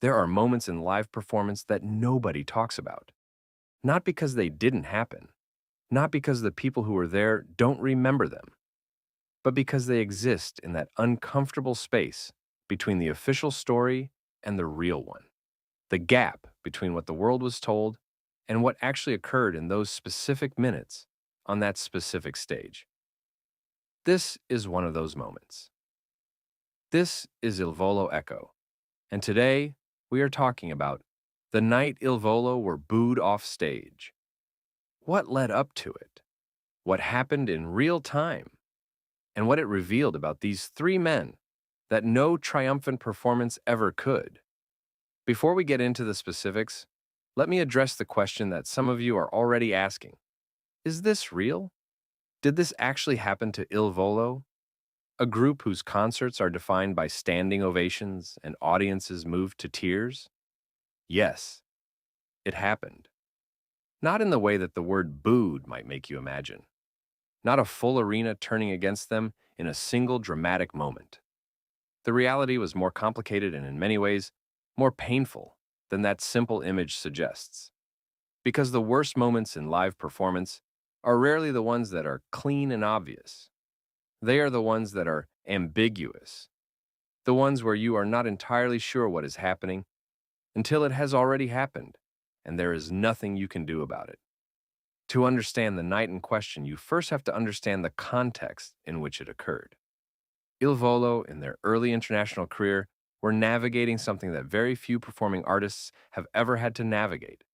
There are moments in live performance that nobody talks about, not because they didn't happen, not because the people who were there don't remember them, but because they exist in that uncomfortable space between the official story and the real one. The gap between what the world was told and what actually occurred in those specific minutes on that specific stage. This is one of those moments. This is Il Volo Echo, and today we are talking about the night Il Volo were booed off stage. What led up to it? What happened in real time? And what it revealed about these three men that no triumphant performance ever could. Before we get into the specifics, let me address the question that some of you are already asking. Is this real? Did this actually happen to Il Volo, a group whose concerts are defined by standing ovations and audiences moved to tears? Yes, it happened. Not in the way that the word booed might make you imagine. Not a full arena turning against them in a single dramatic moment. The reality was more complicated and in many ways more painful than that simple image suggests. Because the worst moments in live performance are rarely the ones that are clean and obvious. They are the ones that are ambiguous, the ones where you are not entirely sure what is happening until it has already happened and there is nothing you can do about it. To understand the night in question, you first have to understand the context in which it occurred. Il Volo, in their early international career, were navigating something that very few performing artists have ever had to navigate.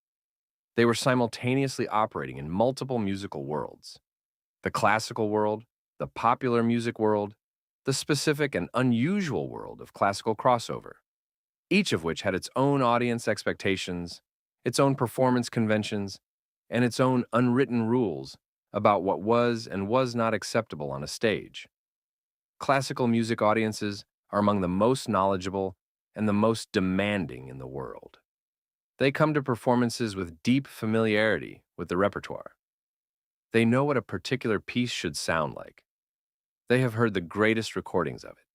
They were simultaneously operating in multiple musical worlds: the classical world, the popular music world, the specific and unusual world of classical crossover, each of which had its own audience expectations, its own performance conventions, and its own unwritten rules about what was and was not acceptable on a stage. Classical music audiences are among the most knowledgeable and the most demanding in the world. They come to performances with deep familiarity with the repertoire. They know what a particular piece should sound like. They have heard the greatest recordings of it.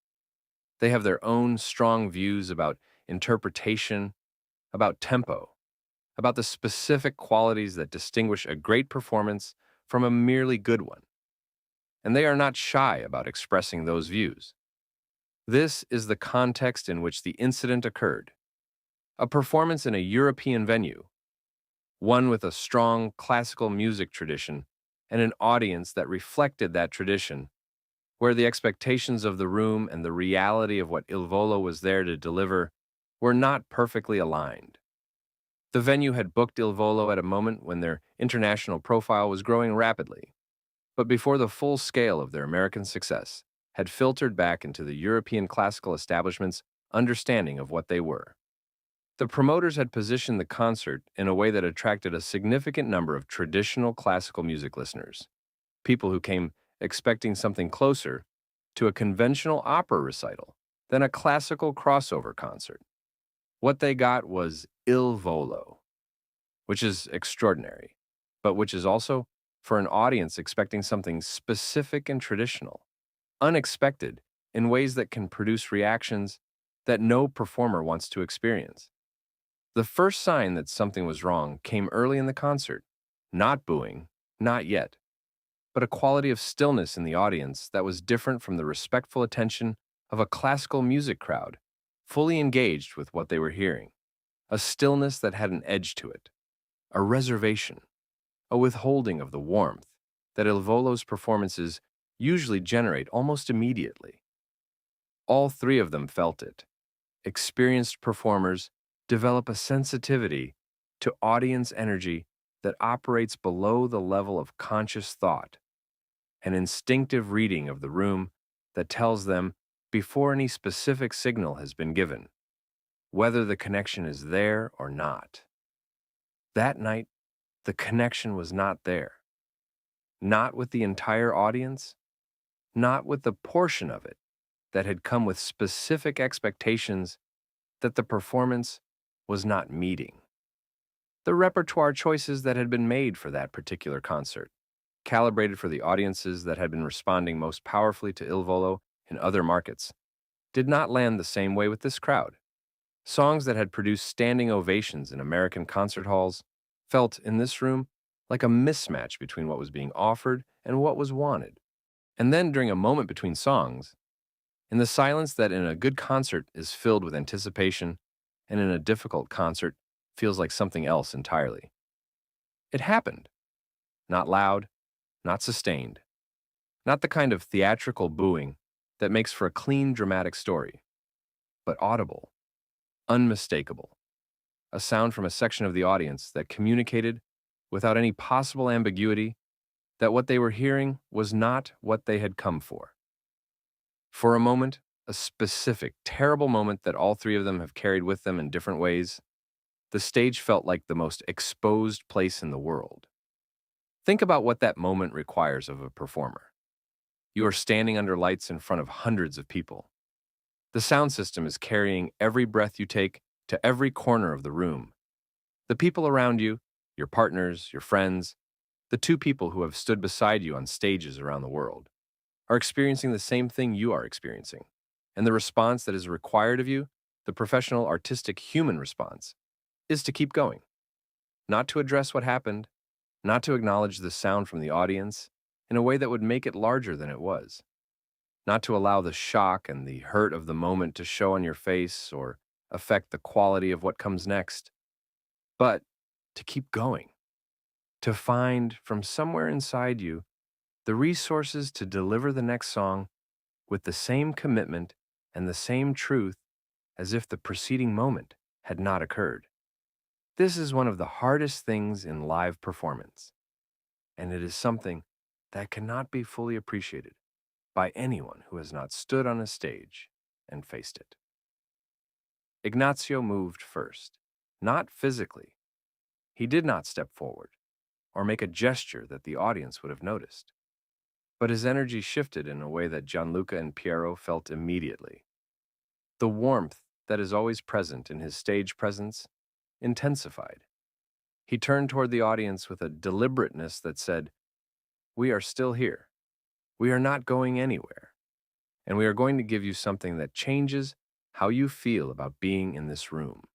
They have their own strong views about interpretation, about tempo, about the specific qualities that distinguish a great performance from a merely good one. And they are not shy about expressing those views. This is the context in which the incident occurred. A performance in a European venue, one with a strong classical music tradition and an audience that reflected that tradition, where the expectations of the room and the reality of what Il Volo was there to deliver were not perfectly aligned. The venue had booked Il Volo at a moment when their international profile was growing rapidly, but before the full scale of their American success had filtered back into the European classical establishment's understanding of what they were. The promoters had positioned the concert in a way that attracted a significant number of traditional classical music listeners, people who came expecting something closer to a conventional opera recital than a classical crossover concert. What they got was Il Volo, which is extraordinary, but which is also for an audience expecting something specific and traditional, unexpected in ways that can produce reactions that no performer wants to experience. The first sign that something was wrong came early in the concert, not booing, not yet, but a quality of stillness in the audience that was different from the respectful attention of a classical music crowd, fully engaged with what they were hearing. A stillness that had an edge to it, a reservation, a withholding of the warmth that Il Volo's performances usually generate almost immediately. All three of them felt it. Experienced performers develop a sensitivity to audience energy that operates below the level of conscious thought, an instinctive reading of the room that tells them before any specific signal has been given, whether the connection is there or not. That night, the connection was not there. Not with the entire audience, not with the portion of it that had come with specific expectations that the performance was not meeting. The repertoire choices that had been made for that particular concert, calibrated for the audiences that had been responding most powerfully to Il Volo in other markets, did not land the same way with this crowd. Songs that had produced standing ovations in American concert halls felt, in this room, like a mismatch between what was being offered and what was wanted. And then, during a moment between songs, in the silence that in a good concert is filled with anticipation, and in a difficult concert feels like something else entirely. It happened. Not loud, not sustained, not the kind of theatrical booing that makes for a clean, dramatic story, but audible, unmistakable, a sound from a section of the audience that communicated, without any possible ambiguity, that what they were hearing was not what they had come for. For a moment, a specific, terrible moment that all three of them have carried with them in different ways, the stage felt like the most exposed place in the world. Think about what that moment requires of a performer. You are standing under lights in front of hundreds of people. The sound system is carrying every breath you take to every corner of the room. The people around you, your partners, your friends, the two people who have stood beside you on stages around the world, are experiencing the same thing you are experiencing. And the response that is required of you, the professional, artistic, human response, is to keep going. Not to address what happened, not to acknowledge the sound from the audience in a way that would make it larger than it was, not to allow the shock and the hurt of the moment to show on your face or affect the quality of what comes next, but to keep going, to find from somewhere inside you the resources to deliver the next song with the same commitment and the same truth as if the preceding moment had not occurred. This is one of the hardest things in live performance, and it is something that cannot be fully appreciated by anyone who has not stood on a stage and faced it. Ignacio moved first, not physically. He did not step forward or make a gesture that the audience would have noticed. But his energy shifted in a way that Gianluca and Piero felt immediately. The warmth that is always present in his stage presence intensified. He turned toward the audience with a deliberateness that said, "We are still here. We are not going anywhere. And we are going to give you something that changes how you feel about being in this room."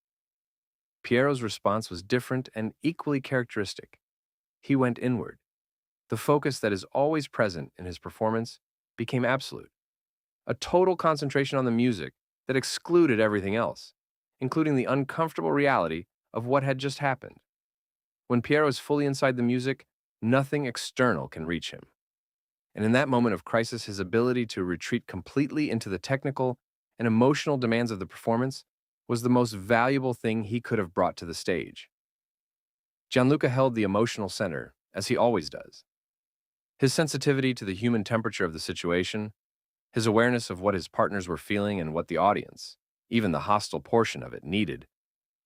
Piero's response was different and equally characteristic. He went inward. The focus that is always present in his performance became absolute. A total concentration on the music that excluded everything else, including the uncomfortable reality of what had just happened. When Piero is fully inside the music, nothing external can reach him. And in that moment of crisis, his ability to retreat completely into the technical and emotional demands of the performance was the most valuable thing he could have brought to the stage. Gianluca held the emotional center, as he always does. His sensitivity to the human temperature of the situation, his awareness of what his partners were feeling and what the audience, even the hostile portion of it, needed,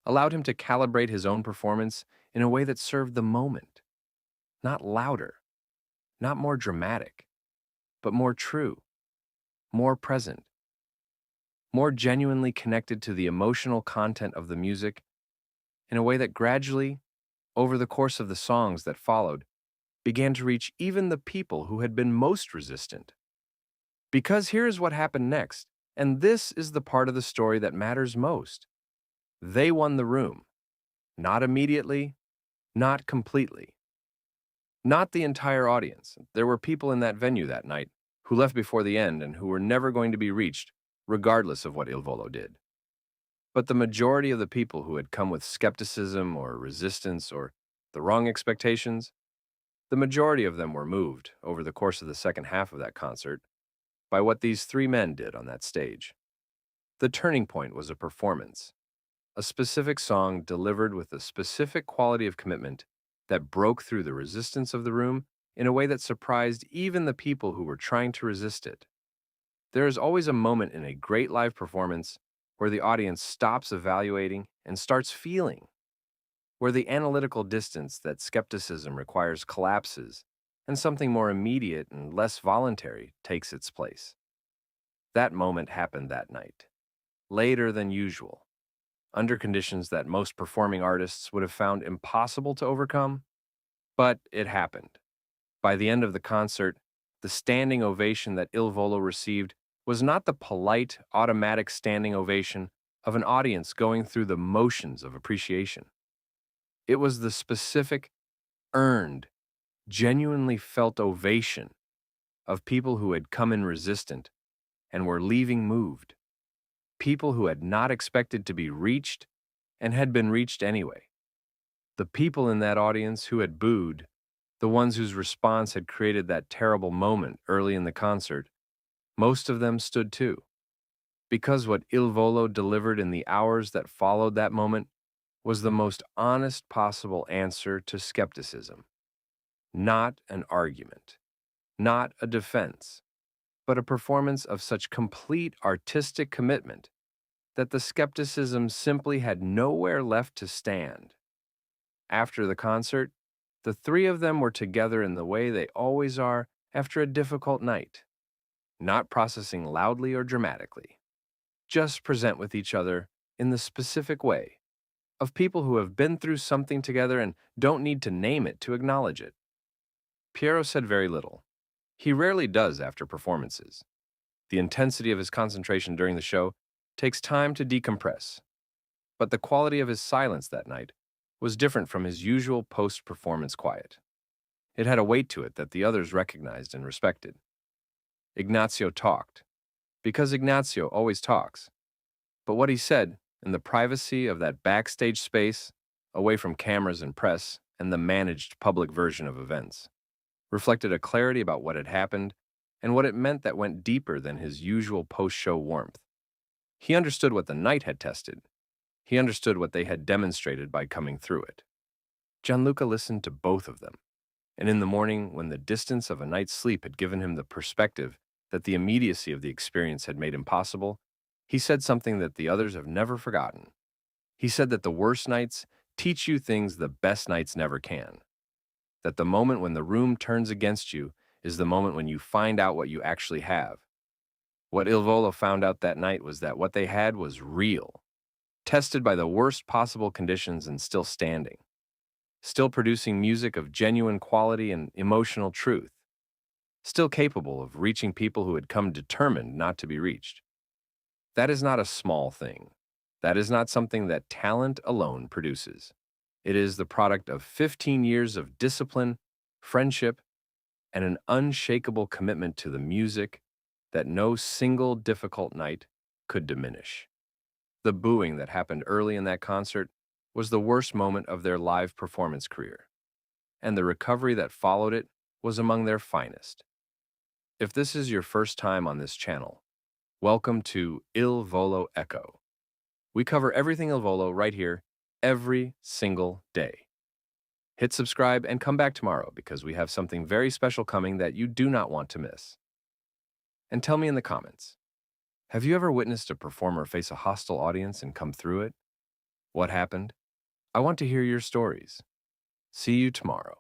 allowed him to calibrate his own performance in a way that served the moment. Not louder, not more dramatic, but more true, more present, more genuinely connected to the emotional content of the music in a way that gradually, over the course of the songs that followed, began to reach even the people who had been most resistant. Because here is what happened next, and this is the part of the story that matters most. They won the room. Not immediately, not completely. Not the entire audience. There were people in that venue that night who left before the end and who were never going to be reached, regardless of what Il Volo did. But the majority of the people who had come with skepticism or resistance or the wrong expectations, the majority of them were moved over the course of the second half of that concert by what these three men did on that stage. The turning point was a performance, a specific song delivered with a specific quality of commitment that broke through the resistance of the room in a way that surprised even the people who were trying to resist it. There is always a moment in a great live performance where the audience stops evaluating and starts feeling, where the analytical distance that skepticism requires collapses and something more immediate and less voluntary takes its place. That moment happened that night, later than usual, under conditions that most performing artists would have found impossible to overcome, but it happened. By the end of the concert, the standing ovation that Il Volo received was not the polite, automatic standing ovation of an audience going through the motions of appreciation. It was the specific, earned, genuinely felt ovation of people who had come in resistant and were leaving moved, people who had not expected to be reached and had been reached anyway. The people in that audience who had booed, the ones whose response had created that terrible moment early in the concert, most of them stood too. Because what Il Volo delivered in the hours that followed that moment was the most honest possible answer to skepticism. Not an argument, not a defense, but a performance of such complete artistic commitment that the skepticism simply had nowhere left to stand. After the concert, the three of them were together in the way they always are after a difficult night, not processing loudly or dramatically. Just present with each other in the specific way of people who have been through something together and don't need to name it to acknowledge it. Piero said very little. He rarely does after performances. The intensity of his concentration during the show takes time to decompress. But the quality of his silence that night was different from his usual post-performance quiet. It had a weight to it that the others recognized and respected. Ignazio talked, because Ignazio always talks. But what he said, in the privacy of that backstage space, away from cameras and press and the managed public version of events, reflected a clarity about what had happened and what it meant that went deeper than his usual post-show warmth. He understood what the night had tested. He understood what they had demonstrated by coming through it. Gianluca listened to both of them, and in the morning, when the distance of a night's sleep had given him the perspective that the immediacy of the experience had made impossible, he said something that the others have never forgotten. He said that the worst nights teach you things the best nights never can. That the moment when the room turns against you is the moment when you find out what you actually have. What Il Volo found out that night was that what they had was real, tested by the worst possible conditions and still standing, still producing music of genuine quality and emotional truth, still capable of reaching people who had come determined not to be reached. That is not a small thing. That is not something that talent alone produces. It is the product of 15 years of discipline, friendship, and an unshakable commitment to the music that no single difficult night could diminish. The booing that happened early in that concert was the worst moment of their live performance career, and the recovery that followed it was among their finest. If this is your first time on this channel, welcome to Il Volo Echo. We cover everything Il Volo right here, every single day. Hit subscribe and come back tomorrow because we have something very special coming that you do not want to miss. And tell me in the comments, have you ever witnessed a performer face a hostile audience and come through it? What happened? I want to hear your stories. See you tomorrow.